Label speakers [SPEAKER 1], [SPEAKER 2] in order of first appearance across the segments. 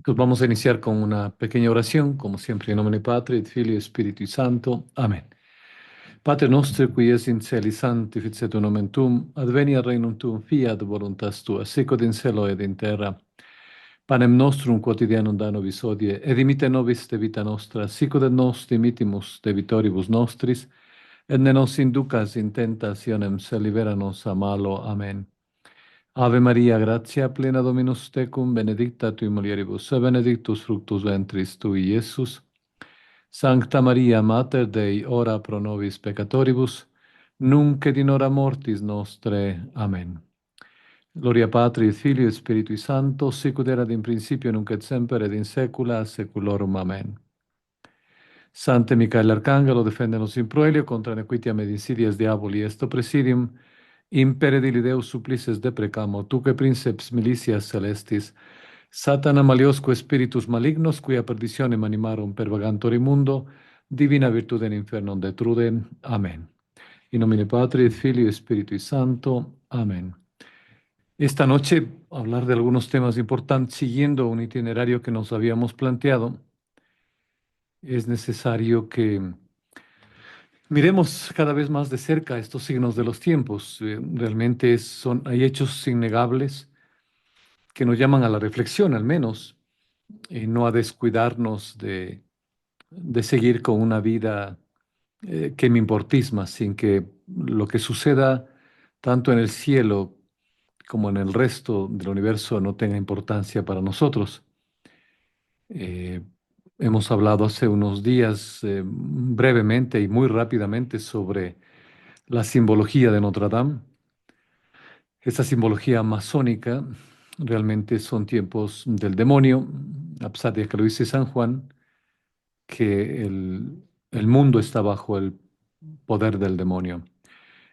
[SPEAKER 1] Pues vamos a iniciar con una pequeña oración, como siempre, en nomine Patri, et Filii, et Spiritus Santo. Amén. Pater noster, qui es in celis, sanctificetur nomen tuum, adveniat regnum tuum, fiat voluntas tua, sicut in cielo et in terra. Panem nostrum quotidianum da nobis hodie, et dimitte nobis debita nostra, sicut et nos dimittimus debitoribus nostris, et ne nos inducas in tentationem, sed libera nos a malo. Amen. Ave Maria, gratia plena Dominus tecum, benedicta tui mulieribus, et benedictus fructus ventris tui, Iesus. Sancta Maria, Mater Dei, ora pro nobis peccatoribus, nunc et in hora mortis nostre. Amen. Gloria Patri, et Filii, et Spiritui Sancto, sicut erat in principio, nunc et semper, et in saecula saeculorum. Amen. Sancte Michael Arcangelo, defende-nos in proelio contra nequitiam et insidias diaboli est presidium, impere dili Deus supplices deprecamo, tuque princeps militias celestis, Satana maliosque spiritus malignos, quia perditionem animarum pervagantur in mundo, divina virtute in infernum detruden. Amen. In nomine Patri, et Filii, et Spiritui Santo. Amén. Esta noche hablar de algunos temas importantes, siguiendo un itinerario que nos habíamos planteado. Es necesario que miremos cada vez más de cerca estos signos de los tiempos. Realmente hay hechos innegables que nos llaman a la reflexión, al menos, y no a descuidarnos de seguir con una vida que me importisma, sin que lo que suceda tanto en el cielo como en el resto del universo no tenga importancia para nosotros. Eh, Hemos hablado hace unos días brevemente y muy rápidamente sobre la simbología de Notre Dame. Esa simbología masónica realmente son tiempos del demonio, a pesar de que lo dice San Juan, que el mundo está bajo el poder del demonio.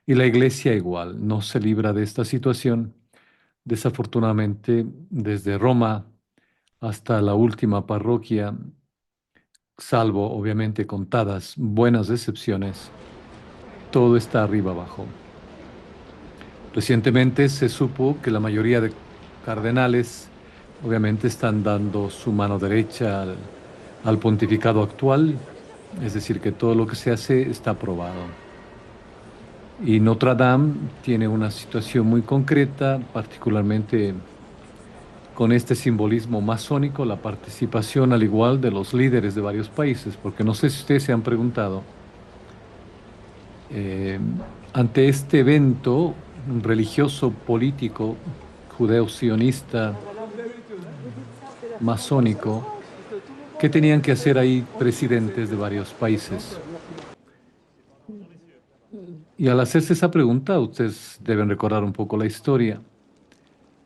[SPEAKER 1] Y la iglesia igual, no se libra de esta situación. Desafortunadamente, desde Roma hasta la última parroquia, salvo obviamente contadas buenas excepciones, todo está arriba abajo. Recientemente se supo que la mayoría de cardenales obviamente están dando su mano derecha al pontificado actual, es decir, que todo lo que se hace está aprobado. Y Notre Dame tiene una situación muy concreta, particularmente con este simbolismo masónico, la participación al igual de los líderes de varios países, porque no sé si ustedes se han preguntado, eh, ante este evento religioso, político, judeo-sionista, masónico, ¿qué tenían que hacer ahí presidentes de varios países? Y al hacerse esa pregunta, ustedes deben recordar un poco la historia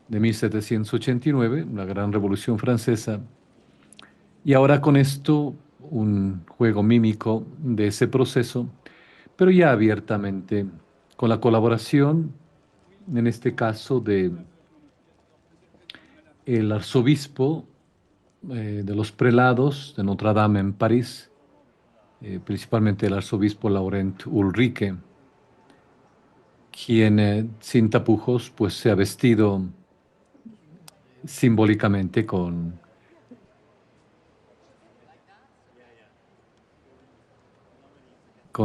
[SPEAKER 1] de 1789, la Gran Revolución Francesa, y ahora con esto un juego mímico de ese proceso, pero ya abiertamente, con la colaboración, en este caso, de el arzobispo de los prelados de Notre Dame en París, principalmente el arzobispo Laurent Ulrike, quien sin tapujos pues se ha vestido simbólicamente con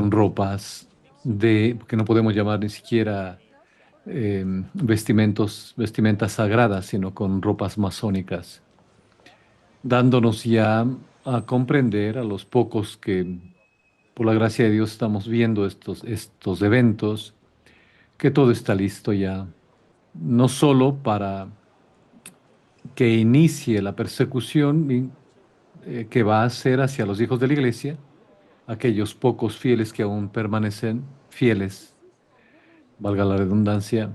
[SPEAKER 1] ropas que no podemos llamar ni siquiera vestimentas sagradas, sino con ropas masónicas, dándonos ya a comprender a los pocos que por la gracia de Dios estamos viendo estos eventos, que todo está listo ya, no solo para que inicie la persecución que va a ser hacia los hijos de la iglesia, aquellos pocos fieles que aún permanecen fieles, valga la redundancia,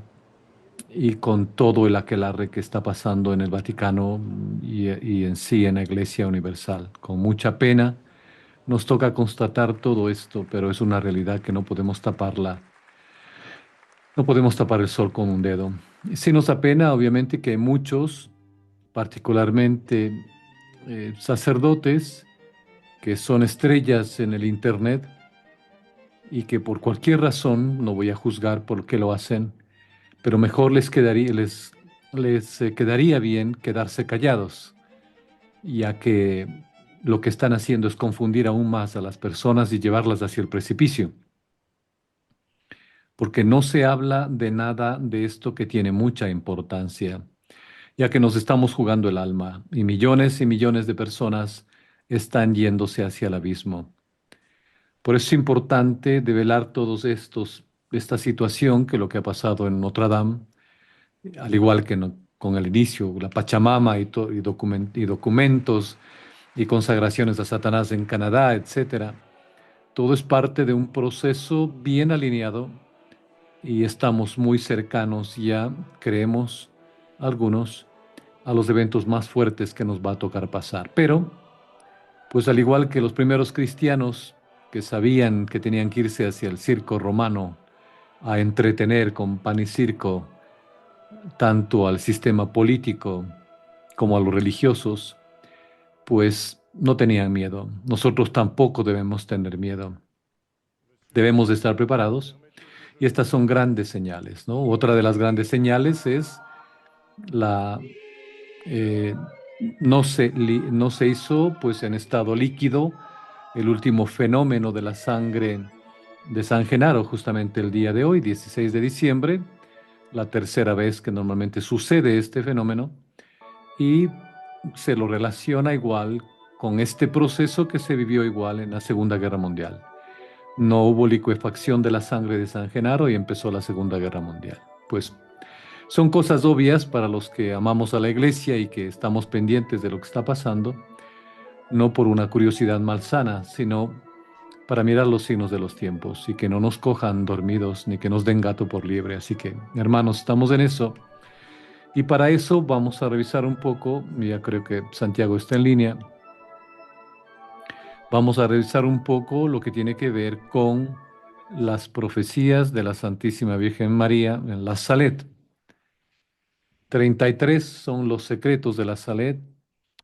[SPEAKER 1] y con todo el aquelarre que está pasando en el Vaticano y en sí en la Iglesia Universal. Con mucha pena nos toca constatar todo esto, pero es una realidad que no podemos taparla. No podemos tapar el sol con un dedo. Sí nos apena, obviamente, que muchos, particularmente sacerdotes, que son estrellas en el Internet y que por cualquier razón, no voy a juzgar por qué lo hacen, pero mejor les quedaría bien quedarse callados, ya que lo que están haciendo es confundir aún más a las personas y llevarlas hacia el precipicio, porque no se habla de nada de esto que tiene mucha importancia, ya que nos estamos jugando el alma y millones de personas están yéndose hacia el abismo. Por eso es importante develar esta situación, que lo que ha pasado en Notre Dame, al igual que con el inicio, la Pachamama y documentos y consagraciones a Satanás en Canadá, etcétera. Todo es parte de un proceso bien alineado y estamos muy cercanos ya, creemos algunos, a los eventos más fuertes que nos va a tocar pasar. Pero, pues al igual que los primeros cristianos que sabían que tenían que irse hacia el circo romano a entretener con pan y circo tanto al sistema político como a los religiosos, pues no tenían miedo. Nosotros tampoco debemos tener miedo. Debemos de estar preparados y estas son grandes señales, ¿no? Otra de las grandes señales es la eh, no se hizo pues en estado líquido el último fenómeno de la sangre de San Genaro, justamente el día de hoy, 16 de diciembre, la tercera vez que normalmente sucede este fenómeno, y se lo relaciona igual con este proceso que se vivió igual en la Segunda Guerra Mundial. No hubo licuefacción de la sangre de San Genaro y empezó la Segunda Guerra Mundial. Pues son cosas obvias para los que amamos a la iglesia y que estamos pendientes de lo que está pasando, no por una curiosidad malsana, sino para mirar los signos de los tiempos y que no nos cojan dormidos ni que nos den gato por liebre. Así que, hermanos, estamos en eso. Y para eso vamos a revisar un poco, ya creo que Santiago está en línea, vamos a revisar un poco lo que tiene que ver con las profecías de la Santísima Virgen María en la Salet. 33 son los secretos de la Salet.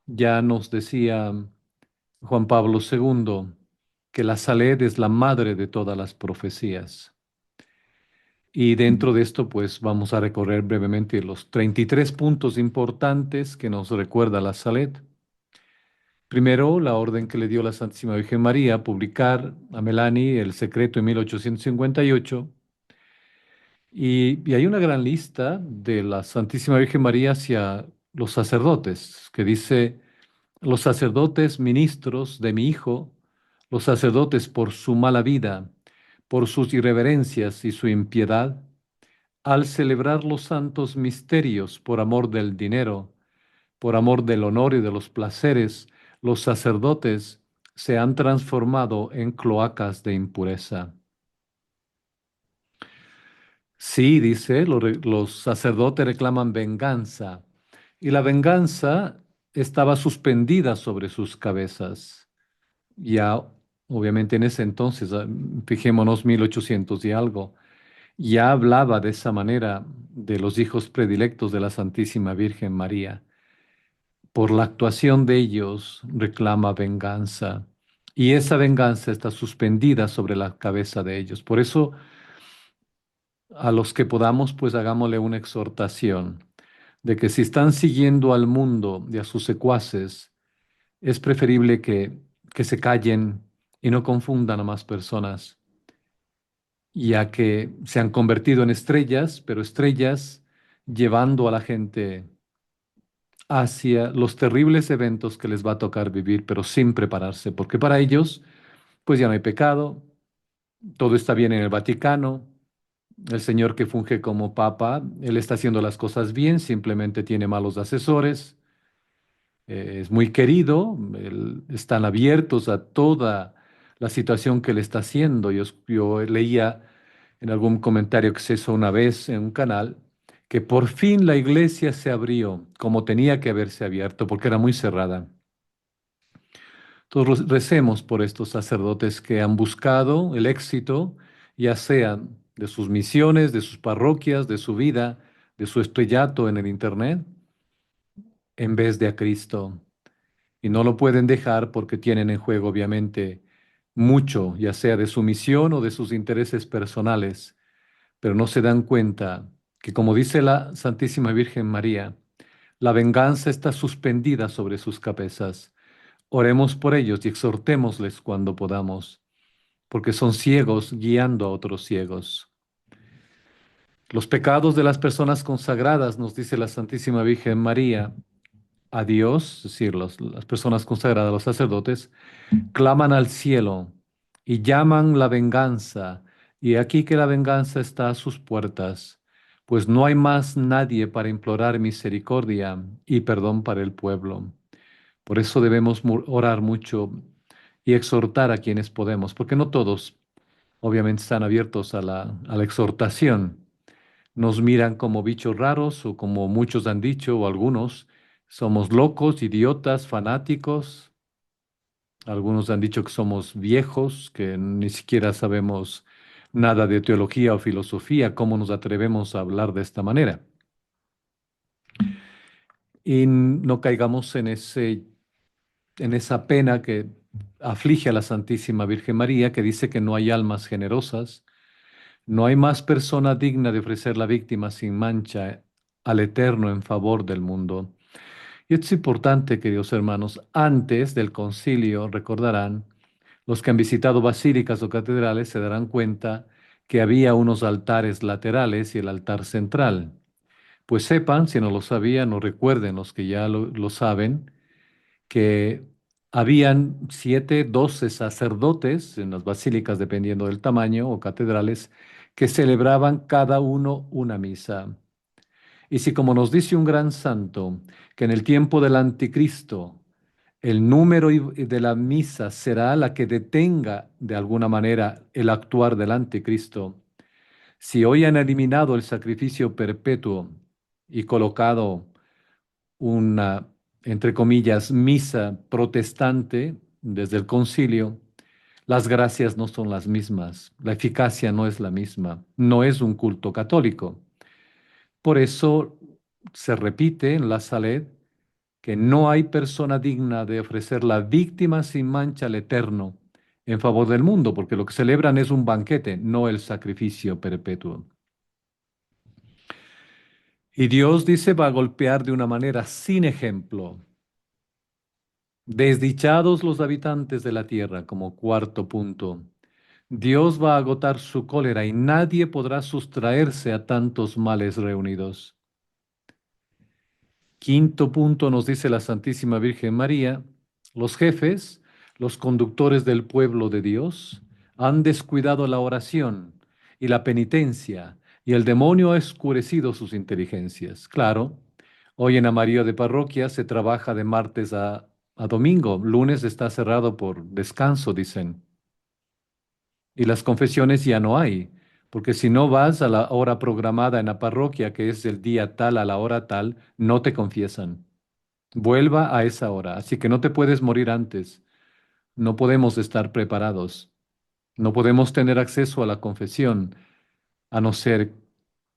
[SPEAKER 1] Ya nos decía Juan Pablo II que la Salet es la madre de todas las profecías. Y dentro de esto, pues vamos a recorrer brevemente los 33 puntos importantes que nos recuerda la Salet. Primero, la orden que le dio la Santísima Virgen María a publicar a Melanie el secreto en 1858. Y hay una gran lista de la Santísima Virgen María hacia los sacerdotes, que dice, los sacerdotes ministros de mi hijo, los sacerdotes por su mala vida, por sus irreverencias y su impiedad, al celebrar los santos misterios por amor del dinero, por amor del honor y de los placeres, los sacerdotes se han transformado en cloacas de impureza. Sí, dice, los sacerdotes reclaman venganza y la venganza estaba suspendida sobre sus cabezas. Ya, obviamente en ese entonces, fijémonos 1800 y algo, ya hablaba de esa manera de los hijos predilectos de la Santísima Virgen María. Por la actuación de ellos reclama venganza y esa venganza está suspendida sobre la cabeza de ellos. Por eso, a los que podamos, pues hagámosle una exhortación de que si están siguiendo al mundo y a sus secuaces, es preferible que se callen y no confundan a más personas, ya que se han convertido en estrellas, pero estrellas llevando a la gente hacia los terribles eventos que les va a tocar vivir, pero sin prepararse, porque para ellos, pues ya no hay pecado, todo está bien en el Vaticano, el señor que funge como papa, él está haciendo las cosas bien, simplemente tiene malos asesores, es muy querido, están abiertos a toda la situación que él está haciendo. Yo leía en algún comentario que se hizo una vez en un canal que por fin la iglesia se abrió como tenía que haberse abierto porque era muy cerrada. Todos recemos por estos sacerdotes que han buscado el éxito, ya sean de sus misiones, de sus parroquias, de su vida, de su estrellato en el Internet, en vez de a Cristo. Y no lo pueden dejar porque tienen en juego, obviamente, mucho, ya sea de su misión o de sus intereses personales, pero no se dan cuenta que, como dice la Santísima Virgen María, La venganza está suspendida sobre sus cabezas. Oremos por ellos y exhortémosles cuando podamos, porque son ciegos guiando a otros ciegos. Los pecados de las personas consagradas, nos dice la Santísima Virgen María, a Dios, es decir, las personas consagradas, los sacerdotes, claman al cielo y llaman la venganza, y aquí que la venganza está a sus puertas, pues no hay más nadie para implorar misericordia y perdón para el pueblo. Por eso debemos orar mucho y exhortar a quienes podemos, porque no todos obviamente están abiertos a la exhortación. Nos miran como bichos raros o como muchos han dicho o algunos, somos locos, idiotas, fanáticos. Algunos han dicho que somos viejos, que ni siquiera sabemos nada de teología o filosofía, ¿cómo nos atrevemos a hablar de esta manera? Y no caigamos en esa pena que aflige a la Santísima Virgen María, que dice que no hay almas generosas, no hay más persona digna de ofrecer la víctima sin mancha al Eterno en favor del mundo. Y esto es importante, queridos hermanos, antes del concilio, recordarán, los que han visitado basílicas o catedrales se darán cuenta que había unos altares laterales y el altar central. Pues sepan, si no lo sabían, o recuerden los que ya lo saben, que habían 7, 12 sacerdotes en las basílicas, dependiendo del tamaño, o catedrales, que celebraban cada uno una misa. Y si, como nos dice un gran santo, que en el tiempo del anticristo el número de la misa será la que detenga de alguna manera el actuar del anticristo, si hoy han eliminado el sacrificio perpetuo y colocado una, entre comillas, misa protestante desde el concilio, las gracias no son las mismas, la eficacia no es la misma, no es un culto católico. Por eso se repite en la Saled que no hay persona digna de ofrecer la víctima sin mancha al Eterno en favor del mundo, porque lo que celebran es un banquete, no el sacrificio perpetuo. Y Dios dice va a golpear de una manera sin ejemplo. Desdichados los habitantes de la tierra, como cuarto punto. Dios va a agotar su cólera y nadie podrá sustraerse a tantos males reunidos. Quinto punto nos dice la Santísima Virgen María, los jefes, los conductores del pueblo de Dios, han descuidado la oración y la penitencia, y el demonio ha oscurecido sus inteligencias. Claro, hoy en Amarillo de Parroquia se trabaja de martes a domingo, lunes está cerrado por descanso, dicen, y las confesiones ya no hay. Porque si no vas a la hora programada en la parroquia, que es el día tal a la hora tal, no te confiesan. Vuelva a esa hora, así que no te puedes morir antes. No podemos estar preparados. No podemos tener acceso a la confesión, a no ser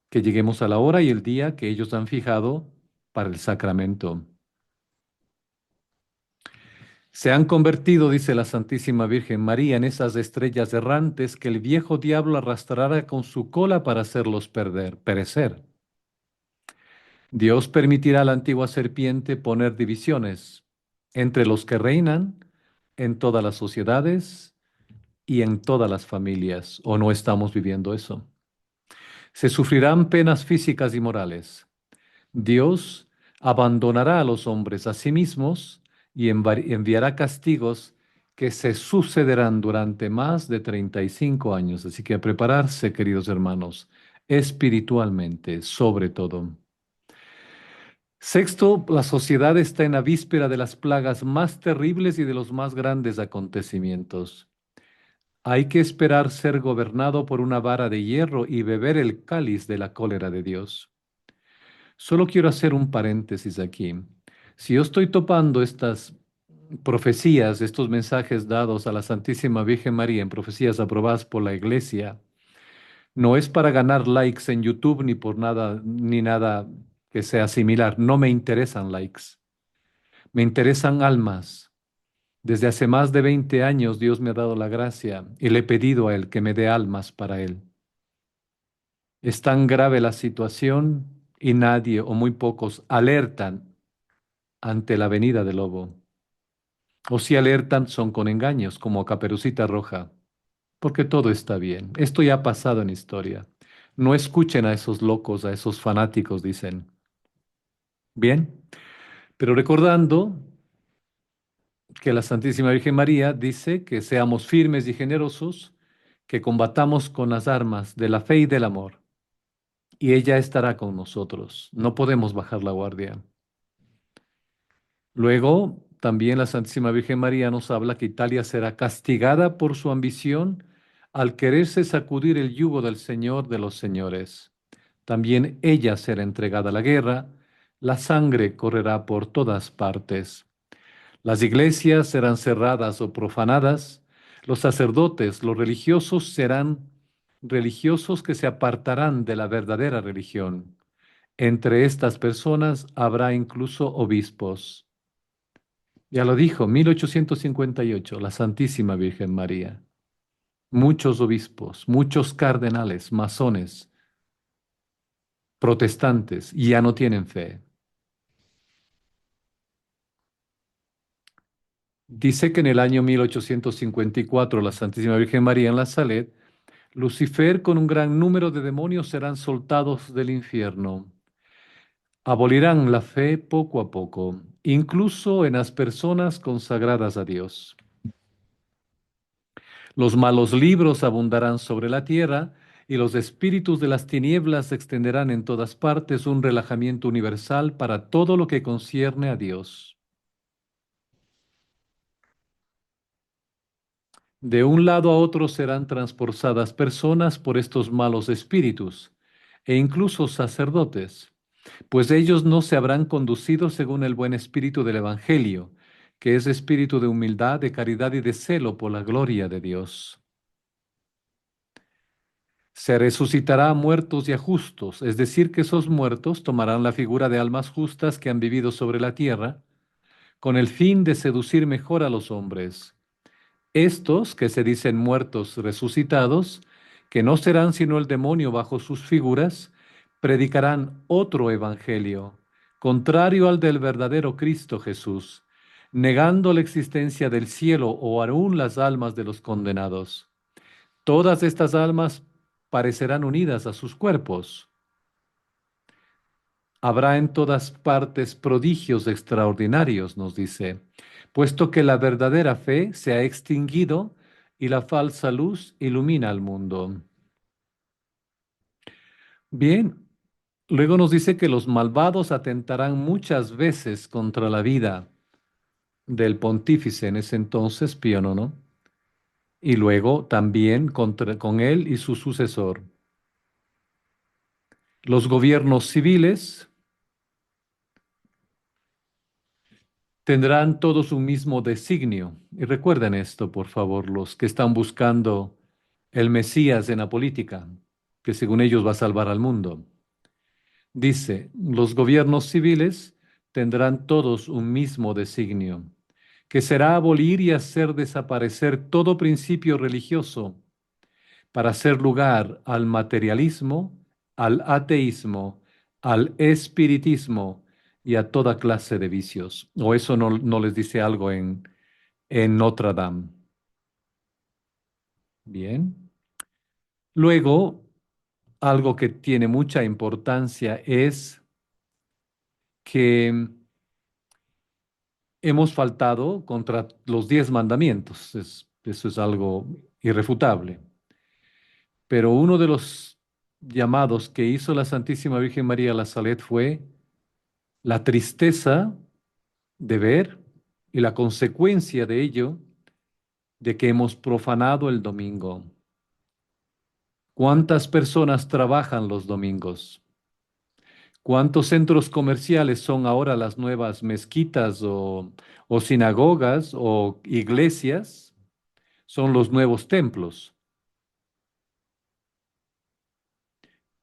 [SPEAKER 1] que lleguemos a la hora y el día que ellos han fijado para el sacramento. Se han convertido, dice la Santísima Virgen María, en esas estrellas errantes que el viejo diablo arrastrará con su cola para hacerlos perecer. Dios permitirá a la antigua serpiente poner divisiones entre los que reinan en todas las sociedades y en todas las familias, o no estamos viviendo eso. Se sufrirán penas físicas y morales. Dios abandonará a los hombres a sí mismos y enviará castigos que se sucederán durante más de 35 años. Así que a prepararse, queridos hermanos, espiritualmente, sobre todo. Sexto, la sociedad está en la víspera de las plagas más terribles y de los más grandes acontecimientos. Hay que esperar ser gobernado por una vara de hierro y beber el cáliz de la cólera de Dios. Solo quiero hacer un paréntesis aquí. Si yo estoy topando estas profecías, estos mensajes dados a la Santísima Virgen María en profecías aprobadas por la Iglesia, no es para ganar likes en YouTube ni por nada, ni nada que sea similar. No me interesan likes. Me interesan almas. Desde hace más de 20 años Dios me ha dado la gracia y le he pedido a Él que me dé almas para Él. Es tan grave la situación y nadie o muy pocos alertan ante la venida del lobo. O si alertan, son con engaños, como Caperucita Roja, porque todo está bien. Esto ya ha pasado en historia. No escuchen a esos locos, a esos fanáticos, dicen. Bien, pero recordando que la Santísima Virgen María dice que seamos firmes y generosos, que combatamos con las armas de la fe y del amor, y ella estará con nosotros. No podemos bajar la guardia. Luego, también la Santísima Virgen María nos habla que Italia será castigada por su ambición al quererse sacudir el yugo del Señor de los señores. También ella será entregada a la guerra, la sangre correrá por todas partes. Las iglesias serán cerradas o profanadas, los sacerdotes, los religiosos serán religiosos que se apartarán de la verdadera religión. Entre estas personas habrá incluso obispos. Ya lo dijo, 1858, la Santísima Virgen María. Muchos obispos, muchos cardenales, masones, protestantes, ya no tienen fe. Dice que en el año 1854, la Santísima Virgen María en la Salet, Lucifer con un gran número de demonios serán soltados del infierno. Abolirán la fe poco a poco, incluso en las personas consagradas a Dios. Los malos libros abundarán sobre la tierra y los espíritus de las tinieblas extenderán en todas partes un relajamiento universal para todo lo que concierne a Dios. De un lado a otro serán transportadas personas por estos malos espíritus, e incluso sacerdotes, pues ellos no se habrán conducido según el buen espíritu del Evangelio, que es espíritu de humildad, de caridad y de celo por la gloria de Dios. Se resucitará a muertos y a justos, es decir, que esos muertos tomarán la figura de almas justas que han vivido sobre la tierra, con el fin de seducir mejor a los hombres. Estos, que se dicen muertos resucitados, que no serán sino el demonio bajo sus figuras, predicarán otro evangelio, contrario al del verdadero Cristo Jesús, negando la existencia del cielo o aún las almas de los condenados. Todas estas almas parecerán unidas a sus cuerpos. Habrá en todas partes prodigios extraordinarios, nos dice, puesto que la verdadera fe se ha extinguido y la falsa luz ilumina al mundo. Bien, luego nos dice que los malvados atentarán muchas veces contra la vida del pontífice en ese entonces, Pío IX, y luego también con él y su sucesor. Los gobiernos civiles tendrán todos un mismo designio. Y recuerden esto, por favor, los que están buscando el Mesías en la política, que según ellos va a salvar al mundo. Dice, los gobiernos civiles tendrán todos un mismo designio, que será abolir y hacer desaparecer todo principio religioso para hacer lugar al materialismo, al ateísmo, al espiritismo y a toda clase de vicios. ¿O eso no les dice algo en Notre Dame? Bien. Luego, algo que tiene mucha importancia es que hemos faltado contra los 10 mandamientos. Eso es algo irrefutable. Pero uno de los llamados que hizo la Santísima Virgen María a la Salet fue la tristeza de ver y la consecuencia de ello de que hemos profanado el domingo. ¿Cuántas personas trabajan los domingos? ¿Cuántos centros comerciales son ahora las nuevas mezquitas o sinagogas o iglesias? Son los nuevos templos.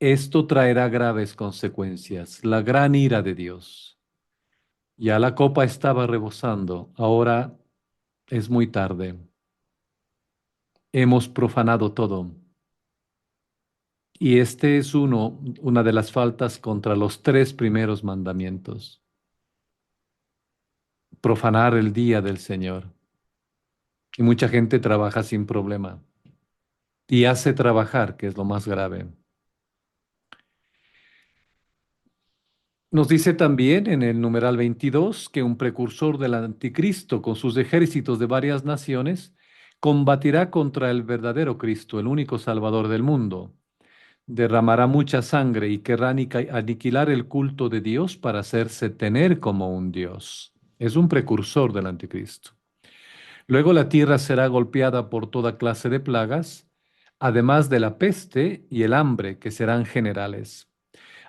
[SPEAKER 1] Esto traerá graves consecuencias, la gran ira de Dios. Ya la copa estaba rebosando, ahora es muy tarde. Hemos profanado todo. Y este es una de las faltas contra los 3 primeros mandamientos. profanar el día del Señor. Y mucha gente trabaja sin problema y hace trabajar, que es lo más grave. Nos dice también en el numeral 22 que un precursor del anticristo con sus ejércitos de varias naciones combatirá contra el verdadero Cristo, el único Salvador del mundo. Derramará mucha sangre y querrá aniquilar el culto de Dios para hacerse tener como un Dios. Es un precursor del anticristo. Luego la tierra será golpeada por toda clase de plagas, además de la peste y el hambre, que serán generales.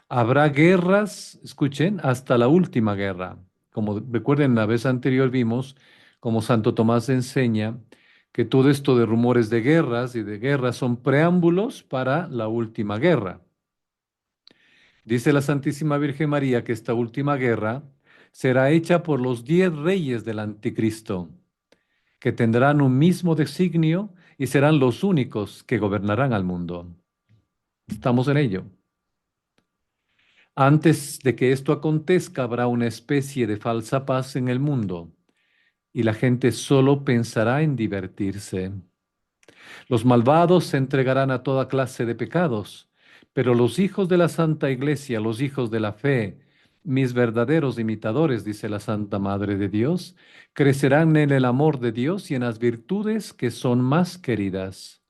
[SPEAKER 1] Habrá guerras, escuchen, hasta la última guerra. Como recuerden, la vez anterior vimos como Santo Tomás enseña que todo esto de rumores de guerras y de guerras son preámbulos para la última guerra. Dice la Santísima Virgen María que esta última guerra será hecha por los 10 reyes del anticristo, que tendrán un mismo designio y serán los únicos que gobernarán al mundo. Estamos en ello. Antes de que esto acontezca, habrá una especie de falsa paz en el mundo y la gente solo pensará en divertirse. Los malvados se entregarán a toda clase de pecados, pero los hijos de la Santa Iglesia, los hijos de la fe, mis verdaderos imitadores, dice la Santa Madre de Dios, crecerán en el amor de Dios y en las virtudes que son más queridas.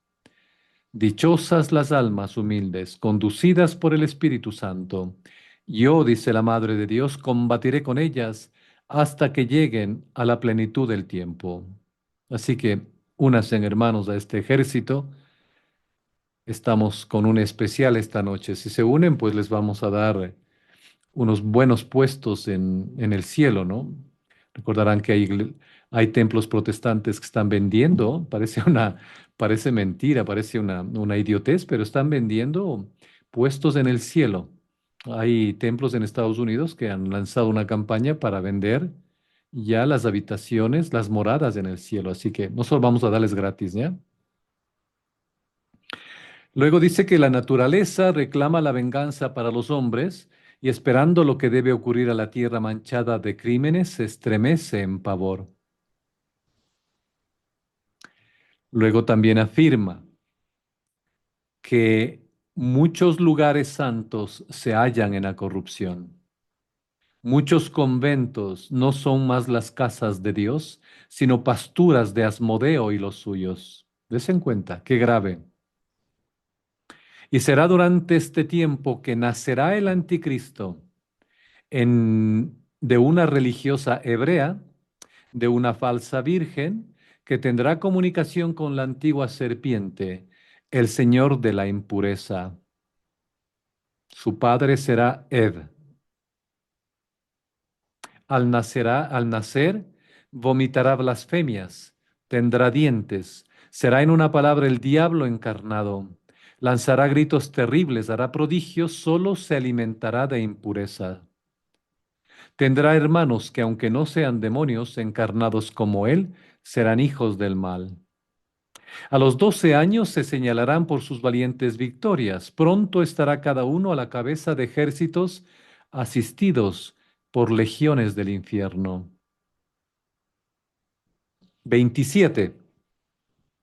[SPEAKER 1] Dichosas las almas humildes, conducidas por el Espíritu Santo. Yo, dice la Madre de Dios, combatiré con ellas hasta que lleguen a la plenitud del tiempo. Así que únanse, hermanos, a este ejército. Estamos con un especial esta noche. Si se unen, pues les vamos a dar unos buenos puestos en el cielo, ¿no? Recordarán que hay templos protestantes que están vendiendo, parece mentira, parece una idiotez, pero están vendiendo puestos en el cielo. Hay templos en Estados Unidos que han lanzado una campaña para vender ya las habitaciones, las moradas en el cielo, así que nosotros vamos a darles gratis, ¿ya? Luego dice que la naturaleza reclama la venganza para los hombres y esperando lo que debe ocurrir a la tierra manchada de crímenes, se estremece en pavor. Luego también afirma que muchos lugares santos se hallan en la corrupción. Muchos conventos no son más las casas de Dios, sino pasturas de Asmodeo y los suyos. Des en cuenta, qué grave. Y será durante este tiempo que nacerá el anticristo de una religiosa hebrea, de una falsa virgen, que tendrá comunicación con la antigua serpiente, el señor de la impureza. Su padre será Ed. Al nacer, vomitará blasfemias, tendrá dientes, será en una palabra el diablo encarnado. Lanzará gritos terribles, hará prodigios, solo se alimentará de impureza. Tendrá hermanos que aunque no sean demonios encarnados como él, serán hijos del mal. A los 12 años se señalarán por sus valientes victorias. Pronto estará cada uno a la cabeza de ejércitos asistidos por legiones del infierno. 27.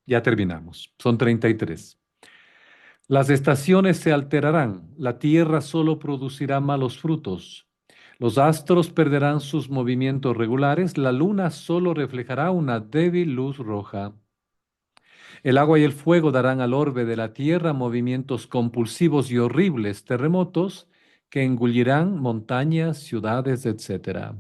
[SPEAKER 1] Ya terminamos. Son 33. Las estaciones se alterarán, la tierra solo producirá malos frutos. Los astros perderán sus movimientos regulares, la luna solo reflejará una débil luz roja. El agua y el fuego darán al orbe de la tierra movimientos compulsivos y horribles, terremotos que engullirán montañas, ciudades, etc.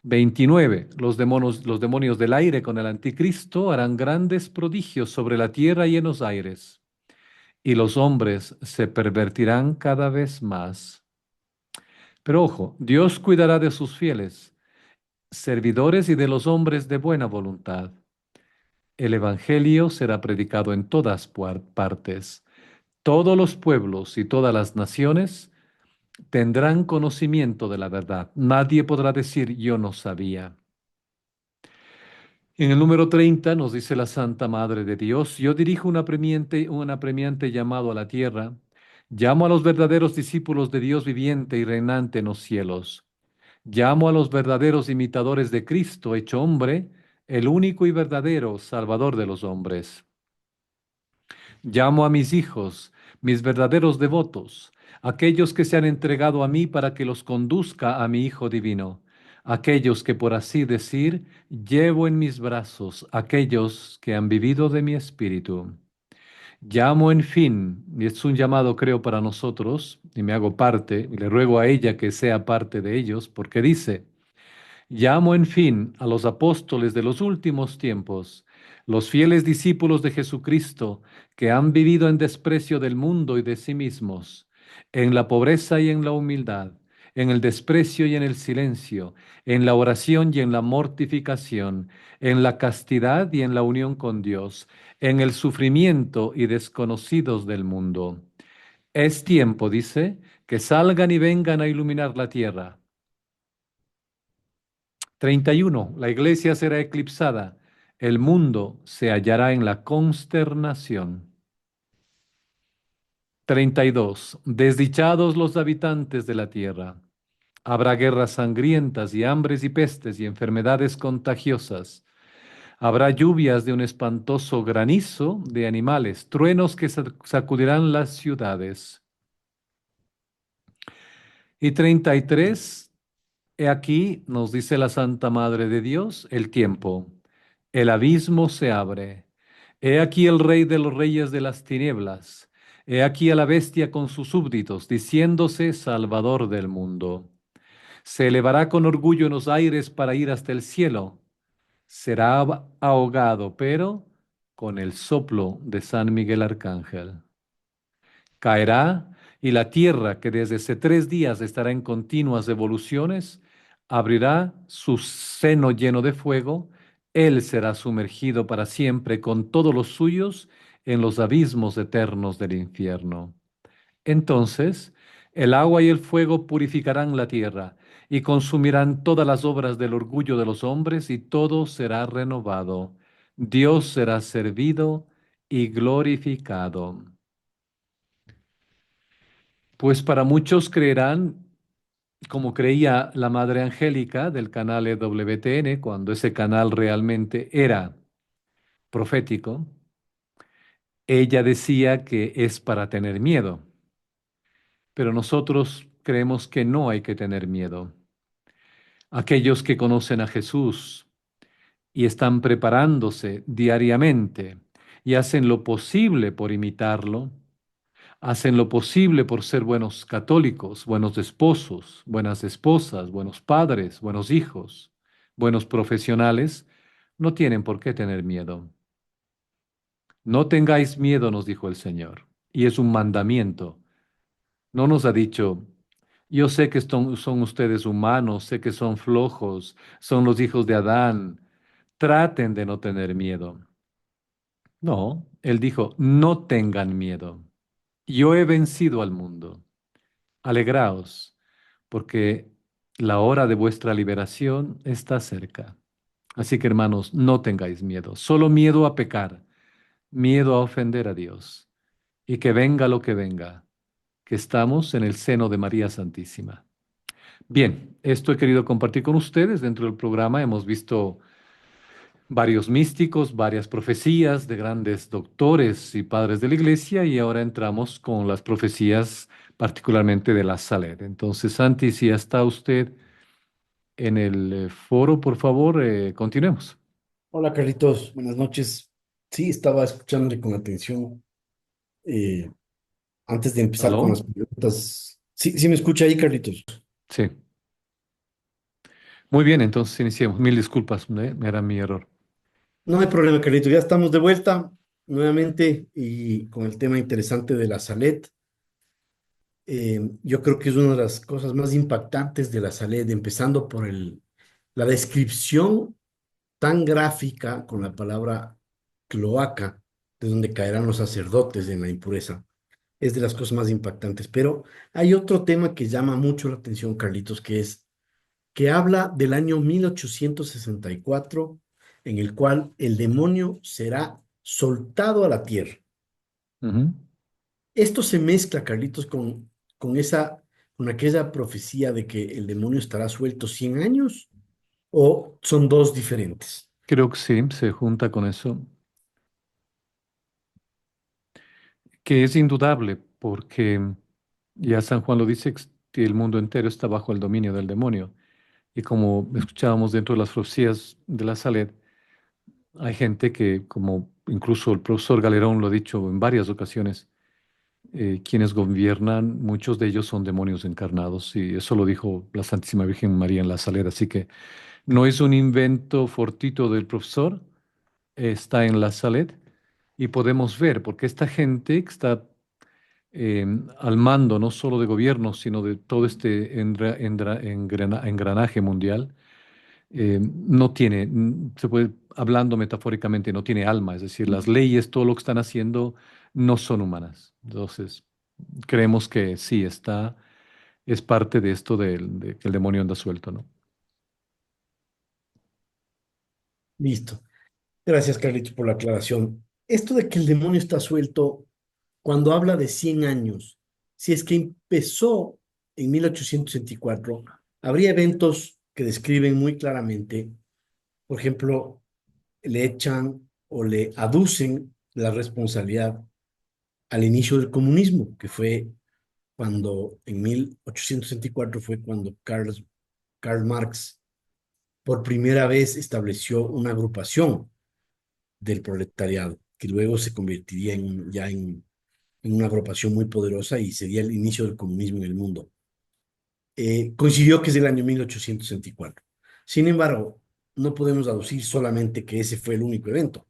[SPEAKER 1] 29. Los demonios del aire con el anticristo harán grandes prodigios sobre la tierra y en los aires, y los hombres se pervertirán cada vez más. Pero ojo, Dios cuidará de sus fieles, servidores y de los hombres de buena voluntad. El Evangelio será predicado en todas partes. Todos los pueblos y todas las naciones tendrán conocimiento de la verdad. Nadie podrá decir yo no sabía. En el número 30 nos dice la Santa Madre de Dios, yo dirijo un apremiante llamado a la tierra, llamo a los verdaderos discípulos de Dios viviente y reinante en los cielos. Llamo a los verdaderos imitadores de Cristo, hecho hombre, el único y verdadero Salvador de los hombres. Llamo a mis hijos, mis verdaderos devotos, aquellos que se han entregado a mí para que los conduzca a mi Hijo Divino, aquellos que, por así decir, llevo en mis brazos, aquellos que han vivido de mi espíritu. Llamo, en fin, y es un llamado creo para nosotros, y me hago parte, y le ruego a ella que sea parte de ellos, porque dice, llamo, en fin, a los apóstoles de los últimos tiempos, los fieles discípulos de Jesucristo, que han vivido en desprecio del mundo y de sí mismos, en la pobreza y en la humildad, en el desprecio y en el silencio, en la oración y en la mortificación, en la castidad y en la unión con Dios, en el sufrimiento y desconocidos del mundo. Es tiempo, dice, que salgan y vengan a iluminar la tierra. 31. La iglesia será eclipsada. El mundo se hallará en la consternación. 32. Desdichados los habitantes de la tierra. Habrá guerras sangrientas y hambres y pestes y enfermedades contagiosas. Habrá lluvias de un espantoso granizo de animales, truenos que sacudirán las ciudades. Y 33. He aquí, nos dice la Santa Madre de Dios, el tiempo. El abismo se abre. He aquí el Rey de los reyes de las tinieblas. He aquí a la bestia con sus súbditos, diciéndose Salvador del mundo. Se elevará con orgullo en los aires para ir hasta el cielo. Será ahogado, pero con el soplo de San Miguel Arcángel. Caerá y la tierra, que desde hace 3 días estará en continuas evoluciones, abrirá su seno lleno de fuego. Él será sumergido para siempre con todos los suyos en los abismos eternos del infierno. Entonces, el agua y el fuego purificarán la tierra y consumirán todas las obras del orgullo de los hombres y todo será renovado. Dios será servido y glorificado. Pues para muchos creerán, como creía la Madre Angélica del canal EWTN, cuando ese canal realmente era profético, ella decía que es para tener miedo, pero nosotros creemos que no hay que tener miedo. Aquellos que conocen a Jesús y están preparándose diariamente y hacen lo posible por imitarlo, hacen lo posible por ser buenos católicos, buenos esposos, buenas esposas, buenos padres, buenos hijos, buenos profesionales, no tienen por qué tener miedo. No tengáis miedo, nos dijo el Señor, y es un mandamiento. No nos ha dicho, yo sé que son ustedes humanos, sé que son flojos, son los hijos de Adán, traten de no tener miedo. No, Él dijo, no tengan miedo. Yo he vencido al mundo. Alegraos, porque la hora de vuestra liberación está cerca. Así que, hermanos, no tengáis miedo, solo miedo a pecar, miedo a ofender a Dios, y que venga lo que venga, que estamos en el seno de María Santísima. Bien, esto he querido compartir con ustedes. Dentro del programa hemos visto varios místicos, varias profecías de grandes doctores y padres de la iglesia, y ahora entramos con las profecías particularmente de la Saled. Entonces, Santi, si ya está usted en el foro, por favor, continuemos.
[SPEAKER 2] Hola Carlitos, buenas noches. Sí, estaba escuchándole con atención. eh, Antes de empezar con las
[SPEAKER 1] ¿Aló?
[SPEAKER 2] preguntas. Sí, sí me escucha ahí, Carlitos.
[SPEAKER 1] Sí. Muy bien, entonces iniciemos. Mil disculpas, era mi error.
[SPEAKER 2] No hay problema, Carlitos. Ya estamos de vuelta nuevamente y con el tema interesante de la Salet. Yo creo que es una de las cosas más impactantes de la Salet, empezando por la descripción tan gráfica con la palabra cloaca, de donde caerán los sacerdotes en la impureza. Es de las cosas más impactantes. Pero hay otro tema que llama mucho la atención, Carlitos, que habla del año 1864, en el cual el demonio será soltado a la tierra.
[SPEAKER 1] Ujú.
[SPEAKER 2] Esto se mezcla, Carlitos, con esa con aquella profecía de que el demonio estará suelto 100 años o son dos diferentes?
[SPEAKER 1] Creo que sí, se junta con eso, que es indudable, porque ya San Juan lo dice, que el mundo entero está bajo el dominio del demonio. Y como escuchábamos dentro de las profecías de la Saled, hay gente que, como incluso el profesor Galerón lo ha dicho en varias ocasiones, quienes gobiernan, muchos de ellos son demonios encarnados, y eso lo dijo la Santísima Virgen María en la Saled. Así que no es un invento fortuito del profesor, está en la Saled y podemos ver, porque esta gente que está al mando no solo de gobiernos, sino de todo este engranaje mundial, no tiene, se puede, hablando metafóricamente, no tiene alma, es decir, las leyes, todo lo que están haciendo, no son humanas. Entonces, creemos que sí, es parte de esto de que el demonio anda suelto, ¿no?
[SPEAKER 2] Listo. Gracias, Carlitos, por la aclaración. Esto de que el demonio está suelto, cuando habla de 100 años, si es que empezó en 1864, habría eventos que describen muy claramente, por ejemplo, le echan o le aducen la responsabilidad al inicio del comunismo, que fue cuando en 1864 fue cuando Karl Marx por primera vez estableció una agrupación del proletariado, que luego se convertiría en una agrupación muy poderosa y sería el inicio del comunismo en el mundo. Coincidió que es del año 1864. Sin embargo, no podemos aducir solamente que ese fue el único evento.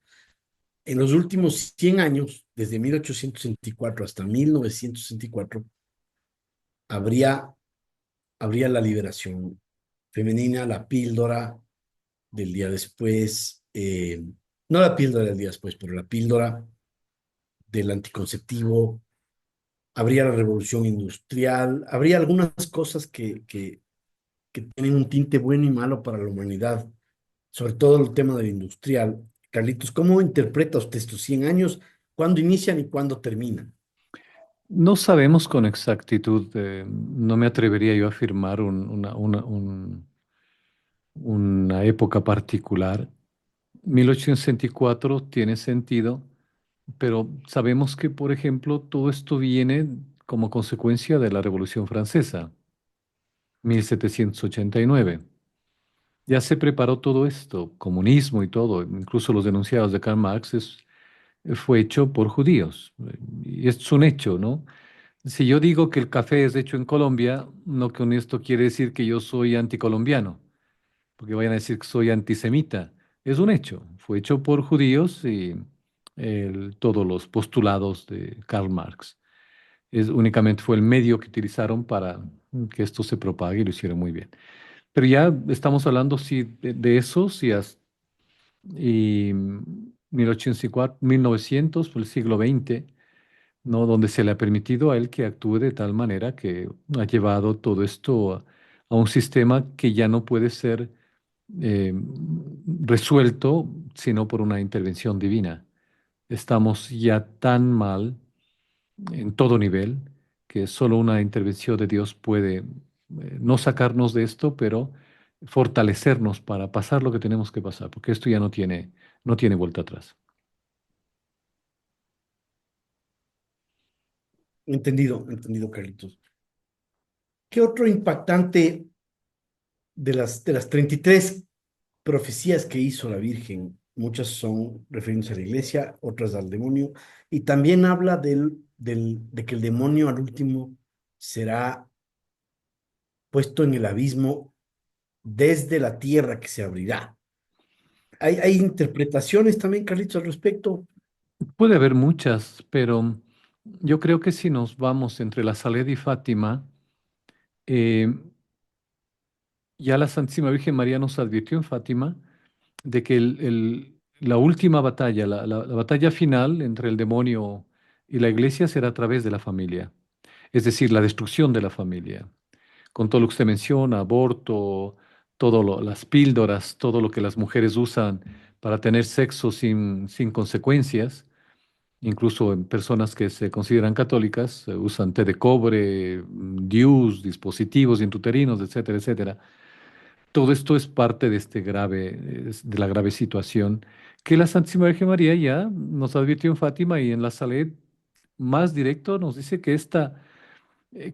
[SPEAKER 2] En los últimos 100 años, desde 1864 hasta 1964, habría, habría la liberación femenina, la píldora del día después, no la píldora del día después, pero la píldora del anticonceptivo, habría la revolución industrial, habría algunas cosas que tienen un tinte bueno y malo para la humanidad, sobre todo el tema del industrial. Carlitos, ¿cómo interpreta usted estos 100 años? ¿Cuándo inician y cuándo terminan?
[SPEAKER 1] No sabemos con exactitud, no me atrevería yo a afirmar una época particular. 1864 tiene sentido, pero sabemos que, por ejemplo, todo esto viene como consecuencia de la Revolución Francesa, 1789. Ya se preparó todo esto, comunismo y todo, incluso los denunciados de Karl Marx, fue hecho por judíos. Y es un hecho, ¿no? Si yo digo que el café es hecho en Colombia, no con esto quiere decir que yo soy anticolombiano, porque vayan a decir que soy antisemita. Es un hecho, fue hecho por judíos y todos los postulados de Karl Marx. Únicamente fue el medio que utilizaron para que esto se propague y lo hicieron muy bien. Pero ya estamos hablando sí, de esos y 1804, 1900, por el siglo XX, ¿no? Donde se le ha permitido a él que actúe de tal manera que ha llevado todo esto a un sistema que ya no puede ser eh, resuelto sino por una intervención divina. Estamos ya tan mal en todo nivel que solo una intervención de Dios puede no sacarnos de esto, pero fortalecernos para pasar lo que tenemos que pasar, porque esto ya no tiene vuelta atrás.
[SPEAKER 2] Entendido, entendido, Carlitos. ¿Qué otro impactante de las 33 profecías que hizo la Virgen? Muchas son referidas a la iglesia, otras al demonio, y también habla de que el demonio al último será puesto en el abismo desde la tierra que se abrirá. Hay interpretaciones también, Carlitos, al respecto.
[SPEAKER 1] Puede haber muchas, pero yo creo que si nos vamos entre la Saled y Fátima, eh, ya la Santísima Virgen María nos advirtió en Fátima de que la última batalla, la batalla final entre el demonio y la iglesia será a través de la familia, es decir, la destrucción de la familia, con todo lo que usted menciona, aborto, las píldoras, todo lo que las mujeres usan para tener sexo sin consecuencias. Incluso en personas que se consideran católicas usan té de cobre, DIUs, dispositivos intrauterinos, etcétera, etcétera. Todo esto es parte de de la grave situación que la Santísima Virgen María ya nos advirtió en Fátima y en la Saled más directo nos dice que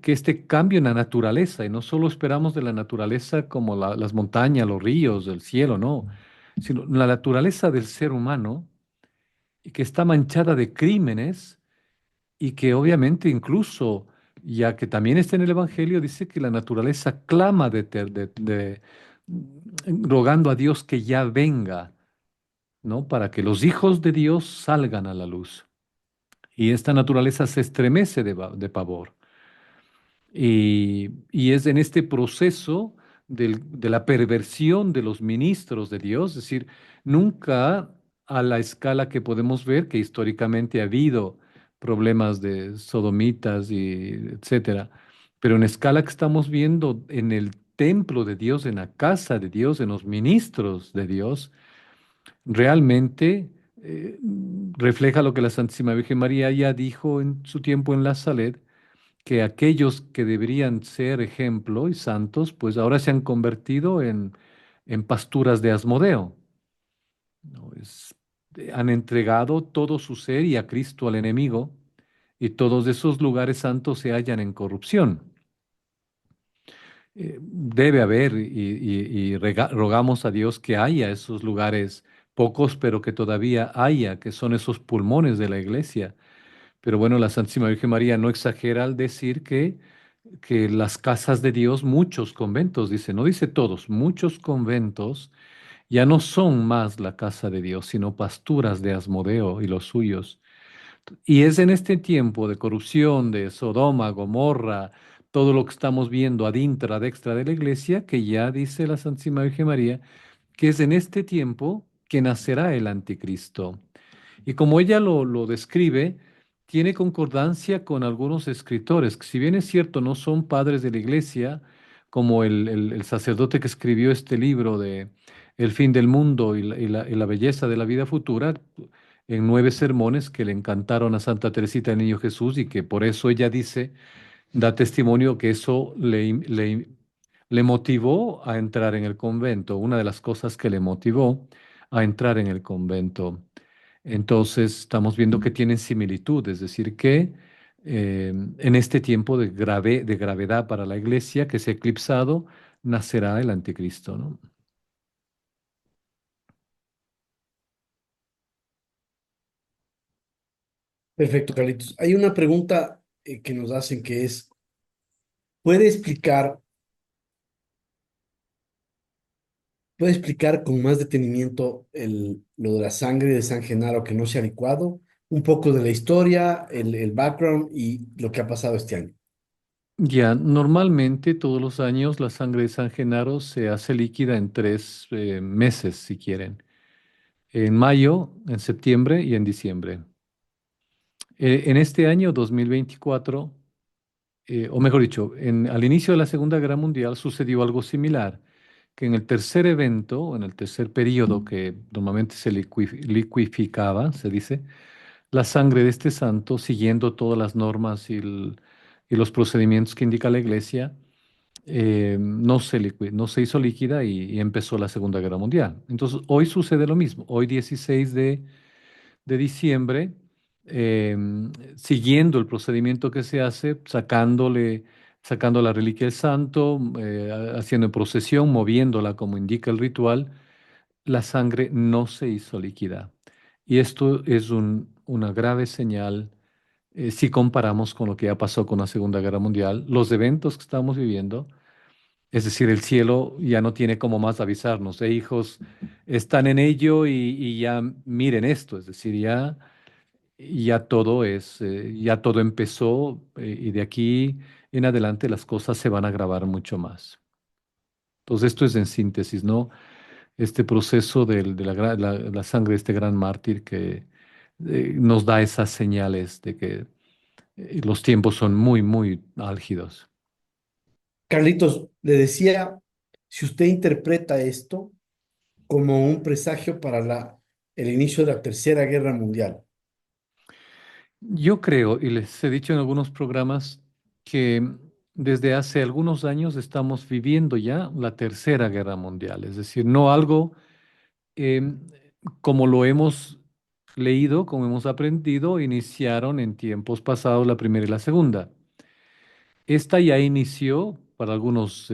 [SPEAKER 1] que este cambio en la naturaleza, y no solo esperamos de la naturaleza como las montañas, los ríos, el cielo, no, sino la naturaleza del ser humano, y que está manchada de crímenes y que obviamente incluso, ya que también está en el Evangelio, dice que la naturaleza clama rogando a Dios que ya venga, ¿no? Para que los hijos de Dios salgan a la luz. Y esta naturaleza se estremece de pavor. Y es en este proceso de la perversión de los ministros de Dios, es decir, nunca a la escala que podemos ver, que históricamente ha habido problemas de sodomitas y etcétera, pero en escala que estamos viendo en el templo de Dios, en la casa de Dios, en los ministros de Dios, realmente refleja lo que la Santísima Virgen María ya dijo en su tiempo en la Saled, que aquellos que deberían ser ejemplo y santos, pues ahora se han convertido en pasturas de Asmodeo, ¿no? Han entregado todo su ser y a Cristo al enemigo, y todos esos lugares santos se hallan en corrupción. Debe haber, rogamos a Dios que haya esos lugares, pocos, pero que todavía haya, que son esos pulmones de la iglesia. Pero bueno, la Santísima Virgen María no exagera al decir que las casas de Dios, muchos conventos, dice, no dice todos, muchos conventos ya no son más la casa de Dios, sino pasturas de Asmodeo y los suyos. Y es en este tiempo de corrupción, de Sodoma, Gomorra, todo lo que estamos viendo ad intra, ad extra de la iglesia, que ya dice la Santísima Virgen María, que es en este tiempo que nacerá el anticristo. Y como ella lo describe, tiene concordancia con algunos escritores, que si bien es cierto, no son padres de la iglesia, como el sacerdote que escribió este libro de El fin del mundo y la belleza de la vida futura, en 9 sermones que le encantaron a Santa Teresita del Niño Jesús y que por eso ella dice, da testimonio que eso le motivó a entrar en el convento, una de las cosas que le motivó a entrar en el convento. Entonces, estamos viendo que tienen similitud, es decir, que en este tiempo de gravedad para la iglesia que se ha eclipsado, nacerá el anticristo, ¿no?
[SPEAKER 2] Perfecto, Carlitos. Hay una pregunta que nos hacen que es, ¿puede explicar, puede explicar con más detenimiento lo de la sangre de San Genaro que no se ha licuado? Un poco de la historia, el background y lo que ha pasado este año.
[SPEAKER 1] Ya, normalmente todos los años la sangre de San Genaro se hace líquida en 3 meses, si quieren, en mayo, en septiembre y en diciembre. En este año 2024, o mejor dicho, al inicio de la Segunda Guerra Mundial sucedió algo similar, que en el tercer evento, o en el tercer periodo que normalmente se liquificaba, se dice, la sangre de este santo, siguiendo todas las normas y los procedimientos que indica la Iglesia, no se hizo líquida y empezó la Segunda Guerra Mundial. Entonces, hoy sucede lo mismo. Hoy, 16 de diciembre, siguiendo el procedimiento que se hace, sacando la reliquia del santo, haciendo procesión, moviéndola como indica el ritual, la sangre no se hizo líquida. Y esto es una grave señal si comparamos con lo que ya pasó con la Segunda Guerra Mundial, los eventos que estamos viviendo. Es decir, el cielo ya no tiene como más avisarnos, hijos, están en ello y ya miren esto, es decir, ya todo empezó y de aquí en adelante las cosas se van a agravar mucho más. Entonces, esto es en síntesis, ¿no? Este proceso la sangre de este gran mártir que nos da esas señales de que los tiempos son muy, muy álgidos.
[SPEAKER 2] Carlitos, le decía, si usted interpreta esto como un presagio para el inicio de la Tercera Guerra Mundial.
[SPEAKER 1] Yo creo, y les he dicho en algunos programas, que desde hace algunos años estamos viviendo ya la Tercera Guerra Mundial, es decir, no algo em, como lo hemos leído, como hemos aprendido, iniciaron en tiempos pasados la Primera y la Segunda. Esta ya inició para algunos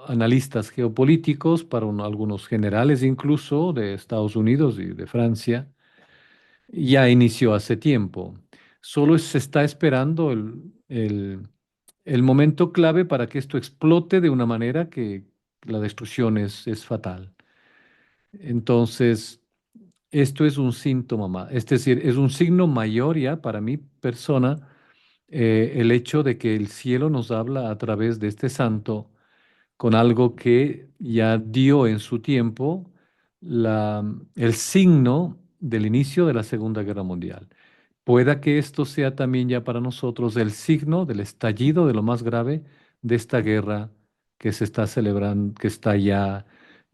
[SPEAKER 1] analistas geopolíticos, para algunos generales incluso de Estados Unidos y de Francia, ya inició hace tiempo. Solo se está esperando el momento clave para que esto explote de una manera que la destrucción es fatal. Entonces, esto es un síntoma más, es decir, es un signo mayor ya para mi persona, el hecho de que el cielo nos habla a través de este santo con algo que ya dio en su tiempo el signo del inicio de la Segunda Guerra Mundial. Pueda que esto sea también ya para nosotros el signo del estallido de lo más grave de esta guerra que se está celebrando, que está ya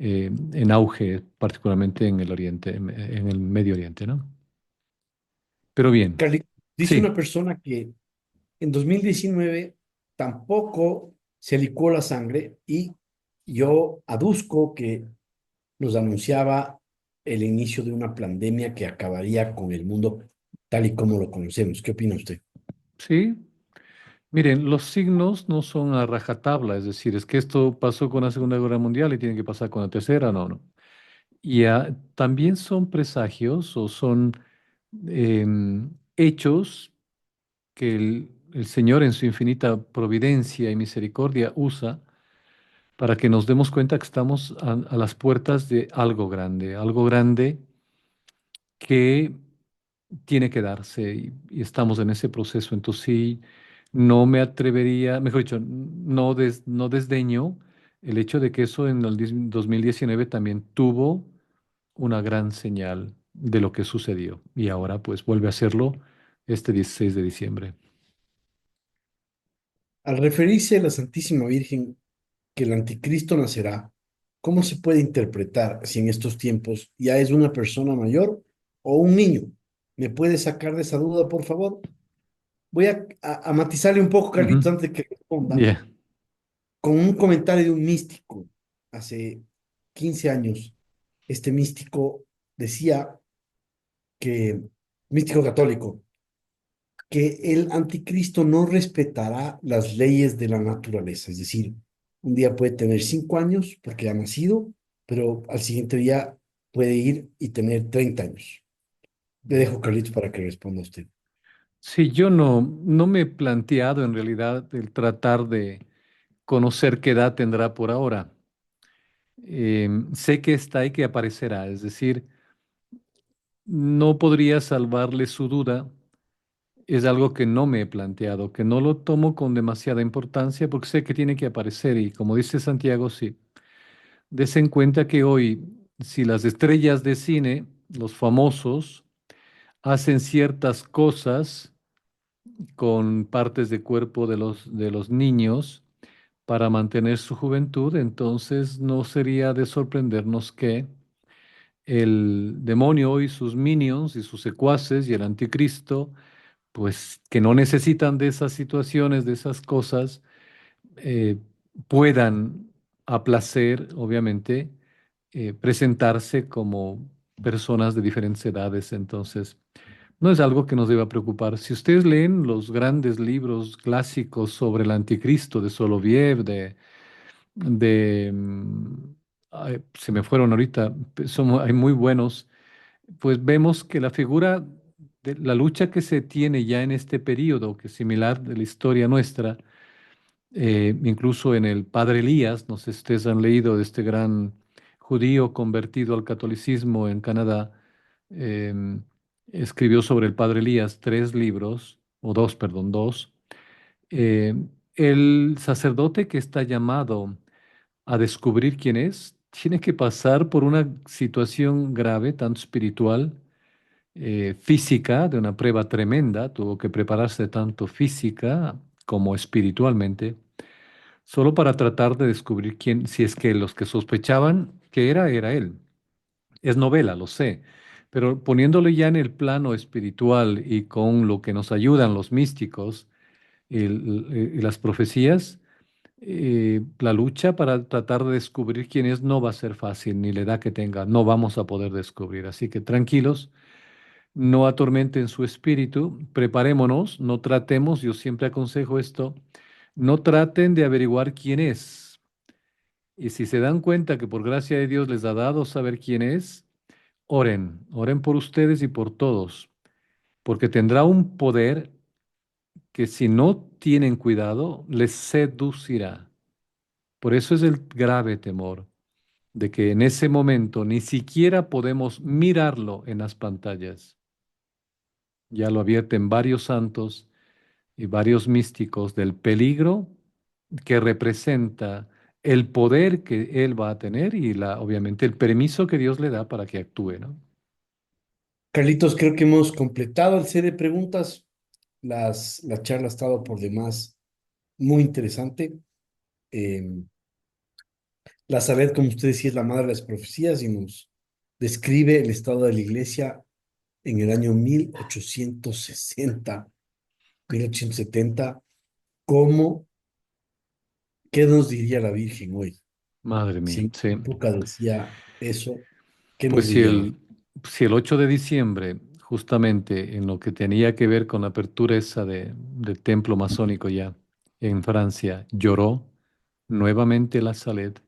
[SPEAKER 1] en auge, particularmente en el Oriente, en el Medio Oriente, ¿no? Pero bien,
[SPEAKER 2] Carly, dice
[SPEAKER 1] sí,
[SPEAKER 2] una persona que en 2019 tampoco se licuó la sangre y yo aduzco que nos anunciaba el inicio de una pandemia que acabaría con el mundo tal y como lo conocemos. ¿Qué opina usted?
[SPEAKER 1] sí. Miren, los signos no son a rajatabla, es decir, es que esto pasó con la Segunda Guerra Mundial y tiene que pasar con la Tercera, no, no. Y también son presagios o son hechos que el Señor en su infinita providencia y misericordia usa para que nos demos cuenta que estamos a las puertas de algo grande que tiene que darse y estamos en ese proceso. Entonces sí, no me atrevería, mejor dicho, no desdeño el hecho de que eso en el 2019 también tuvo una gran señal de lo que sucedió y ahora pues vuelve a hacerlo este 16 de diciembre.
[SPEAKER 2] Al referirse a la Santísima Virgen que el anticristo nacerá, ¿cómo se puede interpretar si en estos tiempos ya es una persona mayor o un niño? ¿Me puede sacar de esa duda, por favor? Voy a matizarle un poco,
[SPEAKER 1] Ujú.
[SPEAKER 2] Carlitos, antes de que responda,
[SPEAKER 1] Ya.
[SPEAKER 2] con un comentario de un místico. Hace 15 años, este místico decía que, místico católico, que el anticristo no respetará las leyes de la naturaleza. Es decir, un día puede tener 5 años porque ha nacido, pero al siguiente día puede ir y tener 30 años. Le dejo, Carlitos, para que responda usted.
[SPEAKER 1] Sí, yo no me he planteado en realidad el tratar de conocer qué edad tendrá por ahora. Sé que está y que aparecerá, es decir, no podría salvarle su duda. Es algo que no me he planteado, que no lo tomo con demasiada importancia porque sé que tiene que aparecer y como dice Santiago, sí, des en cuenta que hoy, si las estrellas de cine, los famosos, hacen ciertas cosas con partes de cuerpo de los niños para mantener su juventud, entonces no sería de sorprendernos que el demonio y sus minions y sus secuaces y el anticristo, pues que no necesitan de esas situaciones, de esas cosas, eh, puedan a placer, obviamente, presentarse como personas de diferentes edades. Entonces, no es algo que nos deba preocupar. Si ustedes leen los grandes libros clásicos sobre el anticristo de Soloviev, ay, se me fueron ahorita, hay muy buenos, pues vemos que la figura de la lucha que se tiene ya en este periodo, que es similar de la historia nuestra, incluso en el Padre Elías, no sé si ustedes han leído de este gran judío convertido al catolicismo en Canadá, em, escribió sobre el Padre Elías 3 libros, o dos, perdón, dos. Eh, el sacerdote que está llamado a descubrir quién es, tiene que pasar por una situación grave, tanto espiritual, física, de una prueba tremenda, tuvo que prepararse tanto física como espiritualmente solo para tratar de descubrir quién, si es que los que sospechaban que era él. Es novela, lo sé, Pero poniéndolo ya en el plano espiritual y con lo que nos ayudan los místicos y las profecías, la lucha para tratar de descubrir quién es no va a ser fácil, ni la edad que tenga, no vamos a poder descubrir. Así que tranquilos, no atormenten su espíritu, preparémonos, no tratemos, yo siempre aconsejo esto, no traten de averiguar quién es. Y si se dan cuenta que por gracia de Dios les ha dado saber quién es, oren, oren por ustedes y por todos, porque tendrá un poder que si no tienen cuidado, les seducirá. Por eso es el grave temor de que en ese momento ni siquiera podemos mirarlo en las pantallas. Ya lo advierten varios santos y varios místicos del peligro que representa el poder que él va a tener y obviamente el permiso que Dios le da para que actúe, ¿no?
[SPEAKER 2] Carlitos, creo que hemos completado el set de preguntas. La charla ha estado por demás muy interesante. Eh, la Salet, como usted decía, es la madre de las profecías y nos describe el estado de la iglesia en el año 1860, 1870. ¿Cómo, qué nos diría la Virgen hoy?
[SPEAKER 1] Madre
[SPEAKER 2] Si
[SPEAKER 1] mía,
[SPEAKER 2] en
[SPEAKER 1] sí.
[SPEAKER 2] esa época decía eso, ¿qué
[SPEAKER 1] Pues
[SPEAKER 2] nos
[SPEAKER 1] si
[SPEAKER 2] diría hoy?
[SPEAKER 1] si el 8 de diciembre, justamente en lo que tenía que ver con la apertura esa del templo masónico ya en Francia, lloró nuevamente la Salet,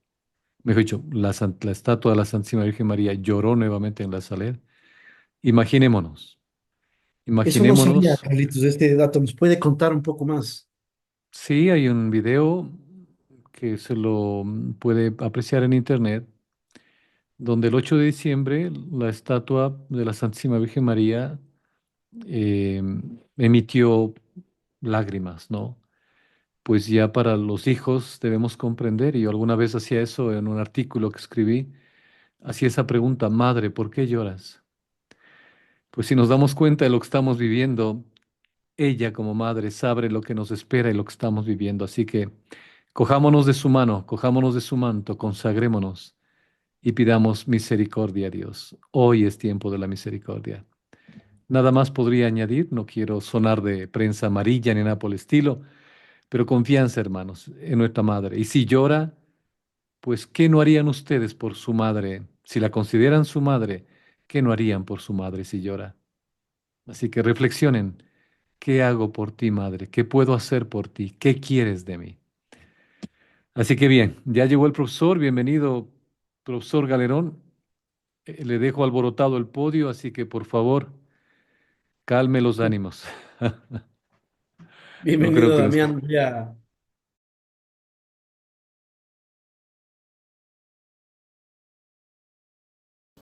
[SPEAKER 1] mejor dicho, la estatua de la Santísima Virgen María lloró nuevamente en la Salet. Imaginémonos,
[SPEAKER 2] Eso no sabía,
[SPEAKER 1] imaginémonos,
[SPEAKER 2] Carlitos, este dato. ¿Nos puede contar un poco más?
[SPEAKER 1] sí, hay un video que se lo puede apreciar en internet, donde el 8 de diciembre la estatua de la Santísima Virgen María eh, emitió lágrimas, ¿no? Pues ya para los hijos debemos comprender, y yo alguna vez hacía eso en un artículo que escribí, hacía esa pregunta, madre, ¿por qué lloras? Pues si nos damos cuenta de lo que estamos viviendo, ella como madre sabe lo que nos espera y lo que estamos viviendo, así que cojámonos de su mano, cojámonos de su manto, consagrémonos y pidamos misericordia a Dios. Hoy es tiempo de la misericordia. Nada más podría añadir, no quiero sonar de prensa amarilla ni nada por el estilo, pero confianza, hermanos, en nuestra madre. Y si llora, pues, ¿qué no harían ustedes por su madre? Si la consideran su madre, ¿qué no harían por su madre si llora? Así que reflexionen, ¿qué hago por ti, madre? ¿Qué puedo hacer por ti? ¿Qué quieres de mí? Así que bien, ya llegó el profesor, bienvenido, profesor Galerón. Le dejo alborotado el podio, así que por favor, calme los ánimos. No creo
[SPEAKER 2] Bienvenido,
[SPEAKER 1] que nos...
[SPEAKER 2] Damián. Ya.